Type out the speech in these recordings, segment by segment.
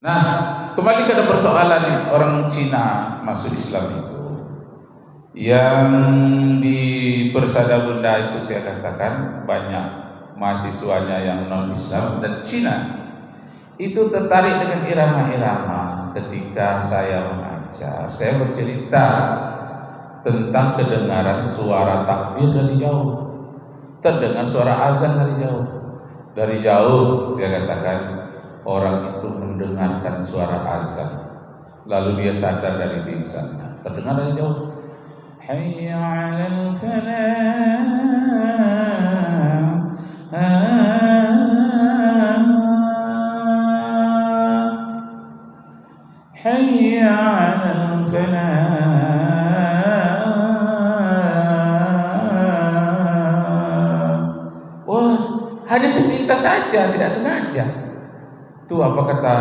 Nah, kembali ke persoalan orang Cina masuk Islam itu, yang di Persada Bunda itu saya katakan banyak mahasiswanya yang non Islam dan Cina itu tertarik dengan irama-irama. Ketika saya mengajar, saya bercerita tentang kedengaran suara takbir dari jauh, terdengar suara azan dari jauh. Dari jauh saya katakan orang itu mendengarkan suara azan, lalu dia sadar dari pingsannya, terdengar dari jauh, hayya 'alal falah, hayya 'alal falah. Wah, hanya sepintas saja, tidak sengaja. Itu apa kata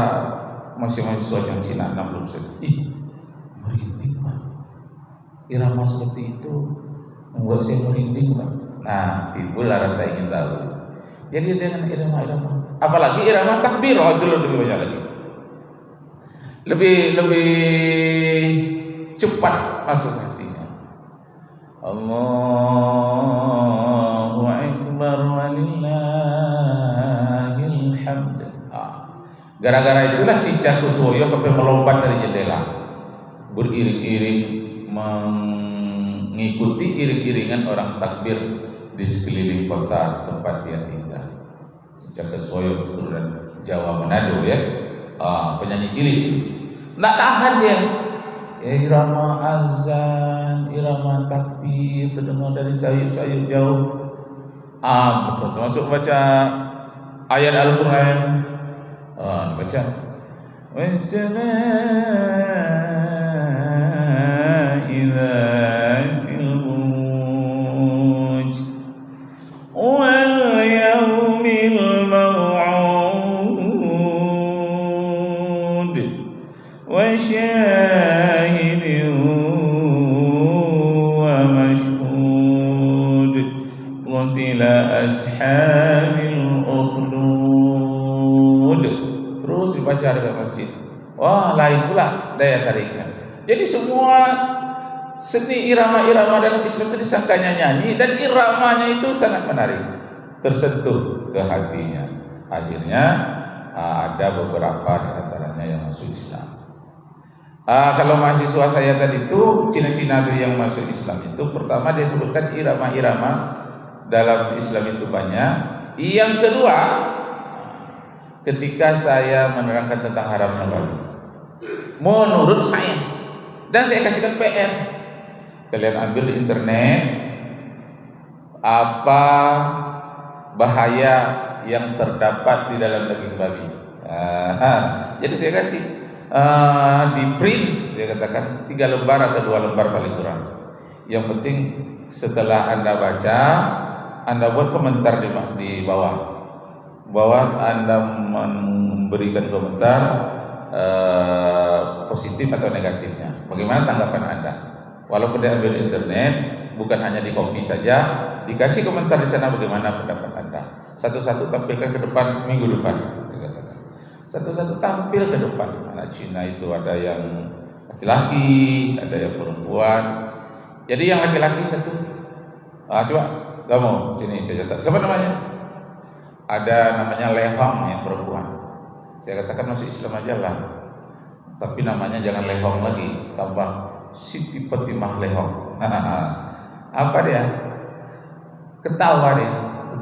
mahasiswa yang Cina 60%? Ih, merinding Pak. Irama seperti itu membuat saya merinding Pak. Nah, timbullah rasa ingin tahu. Jadi dengan irama-irama, apalagi irama takbir, oh itu lebih banyak lagi. Lebih cepat masuk hatinya. Allahu Akbar walillahil hamd. Gara-gara itulah Cicak Kusuwoyo sampai melompat dari jendela, beriring-iring mengikuti iring-iringan orang takbir di sekeliling kota tempat dia tinggal. Cicak Kusuwoyo keturunan Jawa Manado ya, penyanyi cilik. Nggak tahan dia. Irama azan, irama takbir terdengar dari sayup-sayup jauh. Betul, termasuk baca ayat Al-Quran. Baca was-samaa'i dzatil buruj wal yawmil maw'ud wa syahidin wa mashhud qutila ashabil ukhdud. Terus dibaca dekat masjid. Wah, lain pula daya tariknya. Jadi semua seni irama-irama dalam Islam itu disangkanya nyanyi, dan iramanya itu sangat menarik, tersentuh ke hatinya. Akhirnya ada beberapa di antaranya yang masuk Islam. Kalau mahasiswa saya tadi itu Cina-Cina yang masuk Islam itu, pertama dia sebutkan irama-irama dalam Islam itu banyak. Yang kedua, ketika saya menerangkan tentang haramnya babi menurut sains, dan saya kasihkan PR, kalian ambil di internet apa bahaya yang terdapat di dalam daging babi. Jadi saya kasih di print, saya katakan 3 lembar atau 2 lembar paling kurang. Yang penting setelah Anda baca, Anda buat komentar di bawah Anda memberikan komentar positif atau negatifnya. Bagaimana tanggapan Anda? Walaupun diambil internet, bukan hanya di copy saja, dikasih komentar di sana bagaimana pendapat Anda. Satu-satu tampilkan ke depan minggu depan. Satu-satu tampil ke depan. Anak Cina itu ada yang laki-laki, ada yang perempuan. Jadi yang laki-laki satu. Coba kamu sini saya catat. Siapa namanya? Ada namanya Lehong yang perempuan. Saya katakan masuk Islam aja lah, tapi namanya jangan Lehong lagi, tambah Siti Fatimah Lehong. Apa dia? Ketawa dia.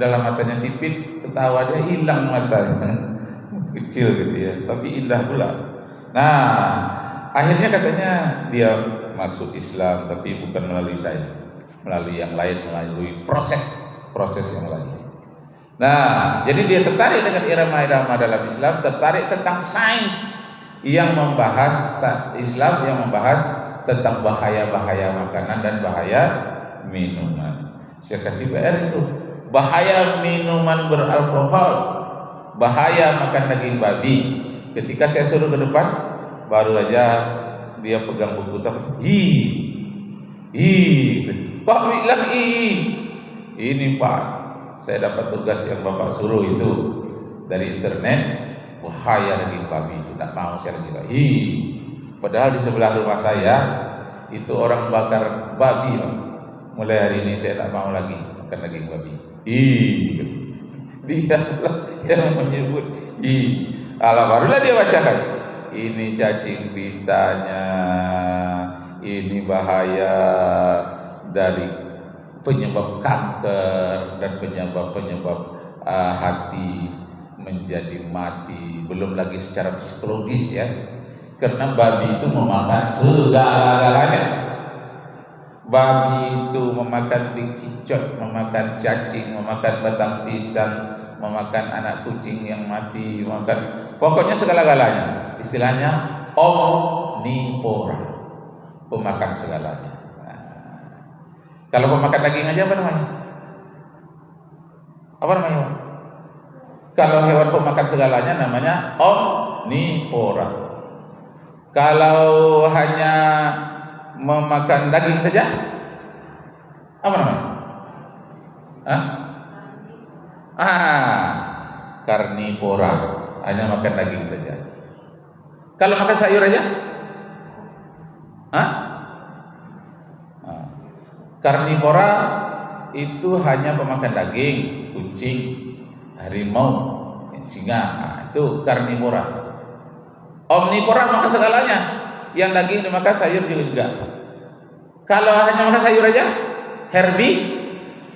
Dalam matanya sipit, ketawa dia, hilang matanya. Kecil gitu ya, tapi indah pula. Nah, akhirnya katanya dia masuk Islam, tapi bukan melalui saya, melalui yang lain, melalui proses yang lain. Nah, jadi dia tertarik dengan irama-irama dalam Islam, tertarik tentang sains yang membahas Islam, yang membahas tentang bahaya-bahaya makanan dan bahaya minuman. Saya kasih PR itu, bahaya minuman beralkohol, bahaya makan daging babi. Ketika saya suruh ke depan, baru aja dia pegang buku tapi Pak bilang ini Pak, saya dapat tugas yang Bapak suruh itu dari internet. bahaya daging babi itu, tidak mau saya lagi. Padahal di sebelah rumah saya itu orang bakar babi, Pak. Mulai hari ini saya tidak mau lagi makan daging babi. Dia yang menyebut barulah dia bacakan, ini cacing pitanya, ini bahaya dari penyebab kanker dan penyebab hati menjadi mati. Belum lagi secara psikologis ya, karena babi itu memakan segala-galanya. Babi itu memakan bekicot, memakan cacing, memakan batang pisang, memakan anak kucing yang mati, memakan pokoknya segala-galanya. Istilahnya omnivora, pemakan segalanya. Kalau pemakan daging aja apa namanya? Apa namanya? Kalau hewan pemakan segalanya namanya omnivora. Kalau hanya memakan daging saja, apa namanya? Karnivora, hanya makan daging saja. Kalau makan sayur aja, karnivora itu hanya pemakan daging, kucing, harimau, singa, itu karnivora. Omnivora makan segalanya, yang daging dimakan, sayur juga. Kalau hanya makan sayur aja,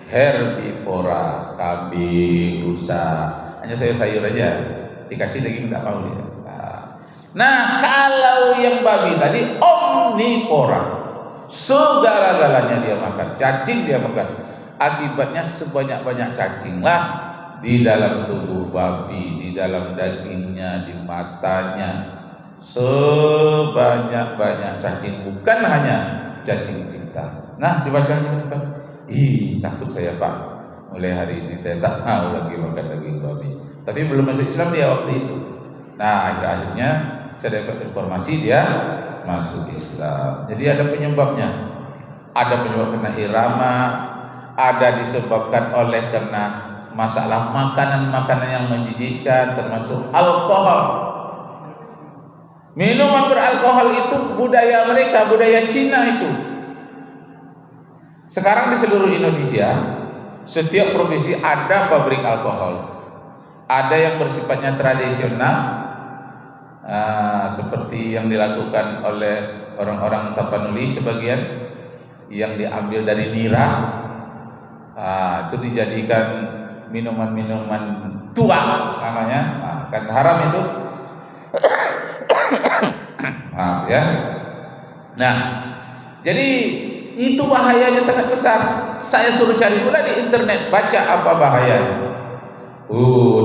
herbivora, kambing, rusa, hanya sayur-sayur aja, dikasih daging nggak mau dia. Nah, kalau yang babi tadi omnivora, segala-galanya dia makan, cacing dia makan. Akibatnya sebanyak-banyak cacinglah di dalam tubuh babi, di dalam dagingnya, di matanya, sebanyak-banyak cacing, bukan hanya cacing kita. Nah, dibacanya kan, takut saya Pak, mulai hari ini saya tak mau lagi makan daging babi. Tapi belum masuk Islam dia waktu itu. Nah, akhirnya saya dapat informasi dia masuk Islam. Jadi ada penyebabnya. Ada penyebab karena irama, ada disebabkan oleh karena masalah makanan-makanan yang menjijikkan, termasuk alkohol. Minuman beralkohol itu budaya mereka, budaya Cina itu. Sekarang di seluruh Indonesia, setiap provinsi ada pabrik alkohol. Ada yang bersifatnya tradisional, seperti yang dilakukan oleh orang-orang Tapanuli sebagian, yang diambil dari nira, itu dijadikan minuman-minuman tua namanya, kan haram itu. Ya. Nah, jadi itu bahayanya sangat besar. Saya suruh cari pula di internet, baca apa bahayanya.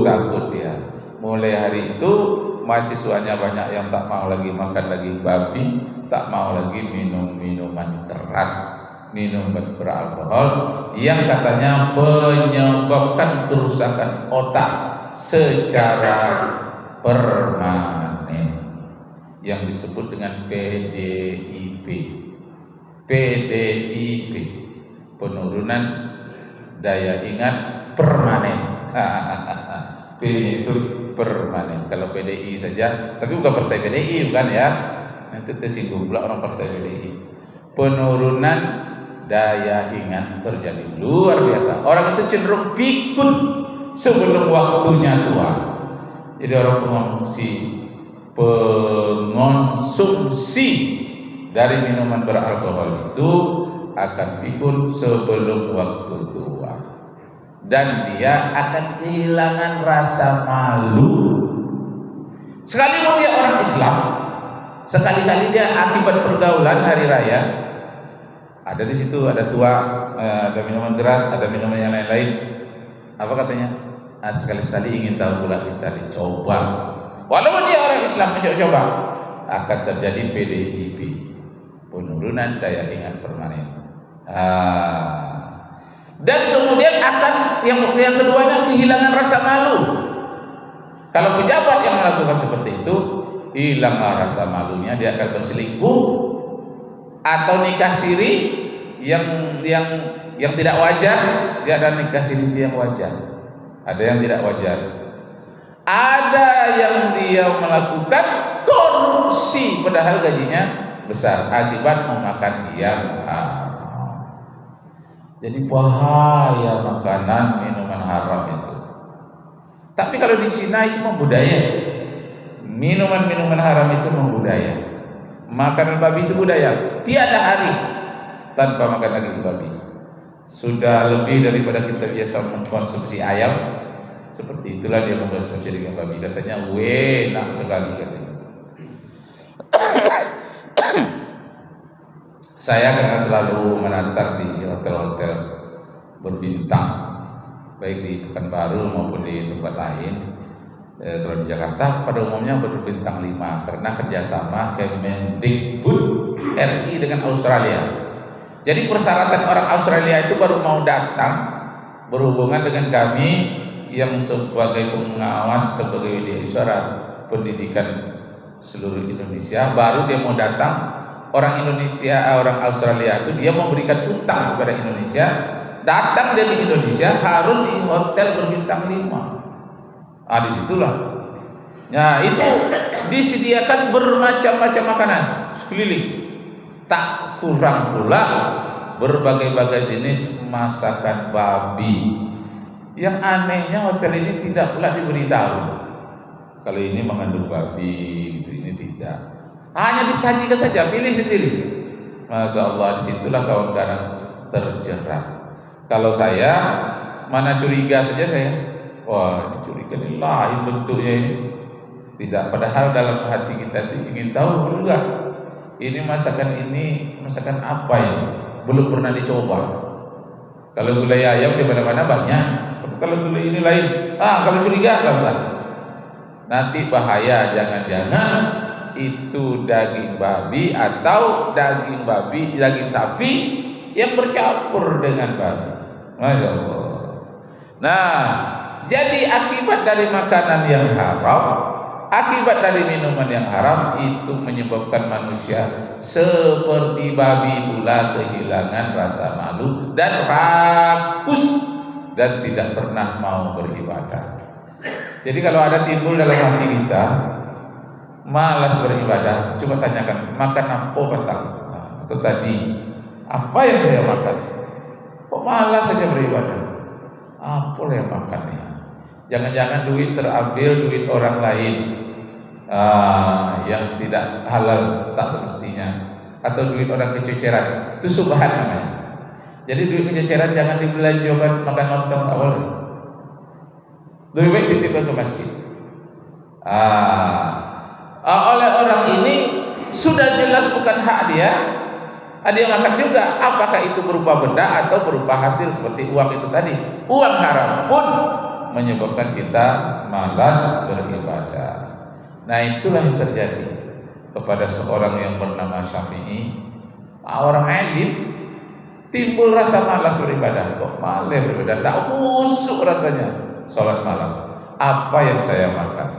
Takut dia. Mulai hari itu mahasiswanya banyak yang tak mau lagi makan daging babi, tak mau lagi minum minuman keras, minuman beralkohol yang katanya menyebabkan kerusakan otak secara permanen, yang disebut dengan PDIP, penurunan daya ingat permanen. P itu permanen. Kalau PDI saja, tapi bukan partai PDI, bukan ya, nanti tersinggung pula orang partai PDI. Penurunan daya ingat terjadi luar biasa. Orang itu cenderung pikun sebelum waktunya tua. Jadi orang pengonsumsi dari minuman beralkohol itu akan pikun sebelum waktu tua, dan dia akan kehilangan rasa malu. Sekalipun dia orang Islam, sekali-kali dia akibat pergaulan hari raya, ada di situ, ada tua, ada minuman keras, ada minuman yang lain-lain. Apa katanya? Sekali-sekali ingin tahu pula, kita dicoba. Walaupun dia orang Islam mencoba, akan terjadi PDIP, penurunan daya ingat permanen. Dan kemudian akan yang keduanya kehilangan rasa malu. Kalau pejabat yang melakukan seperti itu, hilanglah rasa malunya, dia akan berselingkuh atau nikah siri yang tidak wajar. Dia ada nikah siri yang wajar, ada yang tidak wajar. Ada yang dia melakukan korupsi padahal gajinya besar akibat memakan yang haram. Jadi bahaya makanan minuman haram itu. Tapi kalau di Cina itu membudaya. Minuman-minuman haram itu membudaya. Makanan babi itu budaya. Tiada hari tanpa makan daging babi. Sudah lebih daripada kita biasa mengkonsumsi ayam. Seperti itulah dia mengkonsumsi daging babi. Katanya enak sekali katanya. Saya karena selalu menantar di hotel-hotel berbintang, baik di Pekanbaru maupun di tempat lain. Kalau di Jakarta pada umumnya berbintang 5 karena kerjasama Kemendikbud RI dengan Australia. Jadi persyaratan orang Australia itu baru mau datang berhubungan dengan kami yang sebagai pengawas sebagai Widya pendidikan seluruh Indonesia, baru dia mau datang. Orang Indonesia, orang Australia itu dia memberikan utang kepada Indonesia, datang dari Indonesia harus di hotel berbintang 5. Disitulah. Nah itu disediakan bermacam-macam makanan sekeliling. Tak kurang pula berbagai-bagai jenis masakan babi. Yang anehnya hotel ini tidak pula diberitahu kalau ini mengandung babi, gitu. Ini tidak. Hanya disajikan saja, pilih sendiri. Masya Allah, disitulah kawan-kawan terjerat. Kalau saya, mana curiga saja saya. Wah, ini curiga ini lain bentuknya ini. Tidak, padahal dalam hati kita ingin tahu juga. Ini masakan apa ini? Belum pernah dicoba. Kalau gulai ayam di mana-mana banyak. Kalau gulai ini lain. Kalau curiga nggak usah. Nanti bahaya, jangan-jangan itu daging babi atau daging sapi yang bercampur dengan babi. Masya Allah. Nah, jadi akibat dari makanan yang haram, akibat dari minuman yang haram itu menyebabkan manusia seperti babi pula kehilangan rasa malu dan rakus dan tidak pernah mau beribadah. Jadi kalau ada timbul dalam hati kita malas beribadah, coba tanyakan makan apa petang atau tadi apa yang saya makan, kok malas saja beribadah, apa yang makannya? Jangan-jangan duit terambil duit orang lain yang tidak halal tak semestinya, atau duit orang kececeran, itu subhan namanya. Jadi duit kececeran jangan dibelanjakan makan lontong awalnya, lebih baik dititipkan ke masjid. Oleh orang ini sudah jelas bukan hak dia makan juga. Apakah itu berupa benda atau berupa hasil seperti uang itu tadi? Uang haram pun menyebabkan kita malas beribadah. Nah itulah yang terjadi kepada seorang yang bernama Syafi'i, orang alim, timbul rasa malas beribadah. Kok malas beribadah? Tak khusyuk rasanya sholat malam. Apa yang saya makan?